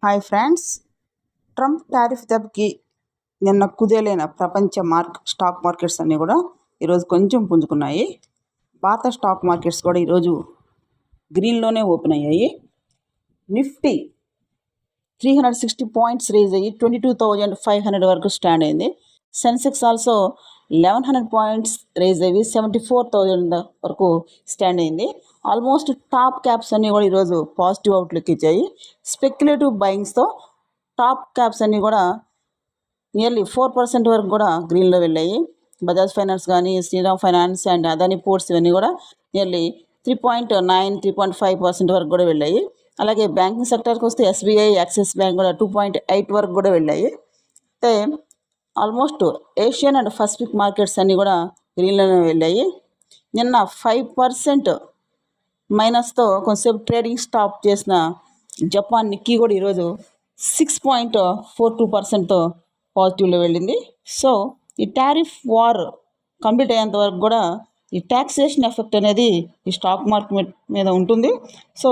Hi friends, Trump tariff దెబ్బకి నిన్న కుదేలైన ప్రపంచ స్టాక్ మార్కెట్స్ అన్నీ కూడా ఈరోజు కొంచెం పుంజుకున్నాయి. భారత స్టాక్ మార్కెట్స్ కూడా ఈరోజు గ్రీన్లోనే ఓపెన్ అయ్యాయి. నిఫ్టీ 360 పాయింట్స్ రేజ్ అయ్యి 22,500 వరకు స్టాండ్ అయింది. సెన్సెక్స్ ఆల్సో 1100 పాయింట్స్ రేజ్ అయ్యి 74,000 వరకు స్టాండ్ అయింది. ఆల్మోస్ట్ టాప్ క్యాప్స్ అన్నీ కూడా ఈరోజు పాజిటివ్ అవుట్లుక్ ఇచ్చాయి. స్పెక్యులేటివ్ బయింగ్స్తో టాప్ క్యాప్స్ అన్నీ కూడా నియర్లీ 4% వరకు కూడా గ్రీన్లో వెళ్ళాయి. బజాజ్ ఫైనాన్స్ కానీ, శ్రీరామ్ ఫైనాన్స్ అండ్ అదాని పోర్ట్స్ ఇవన్నీ కూడా నియర్లీ 3.9, 3.5% వరకు కూడా వెళ్ళాయి. అలాగే బ్యాంకింగ్ సెక్టర్కి వస్తే ఎస్బీఐ, యాక్సిస్ బ్యాంక్ కూడా 2.8 వరకు కూడా వెళ్ళాయి. అయితే almost Asian and Pacific markets అన్నీ కూడా గ్రీన్లోనే వెళ్ళాయి. నిన్న 5% మైనస్తో కొంచెంసేపు ట్రేడింగ్ స్టాప్ చేసిన జపాన్ నిక్కీ కూడా ఈరోజు 6.42%తో పాజిటివ్లో వెళ్ళింది. సో ఈ టారిఫ్ వార్ కంప్లీట్ అయ్యేంత వరకు కూడా ఈ ట్యాక్సేషన్ ఎఫెక్ట్ అనేది ఈ స్టాక్ మార్కెట్ మీద ఉంటుంది. సో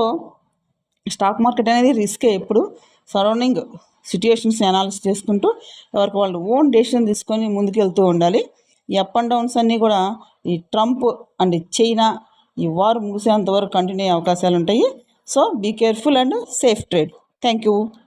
స్టాక్ మార్కెట్ అనేది రిస్కే. ఎప్పుడు సరౌండింగ్ సిచ్యుయేషన్స్ని అనాలిసిస్ చేసుకుంటూ ఎవరికి వాళ్ళు ఓన్ డెసిషన్ తీసుకొని ముందుకు వెళ్తూ ఉండాలి. ఈ అప్ అండ్ డౌన్స్ అన్నీ కూడా ఈ ట్రంప్ అండ్ చైనా ఈ వార్ ముగిసేంత వరకు కంటిన్యూ అయ్యే అవకాశాలు ఉంటాయి. So be careful and safe trade. Thank you.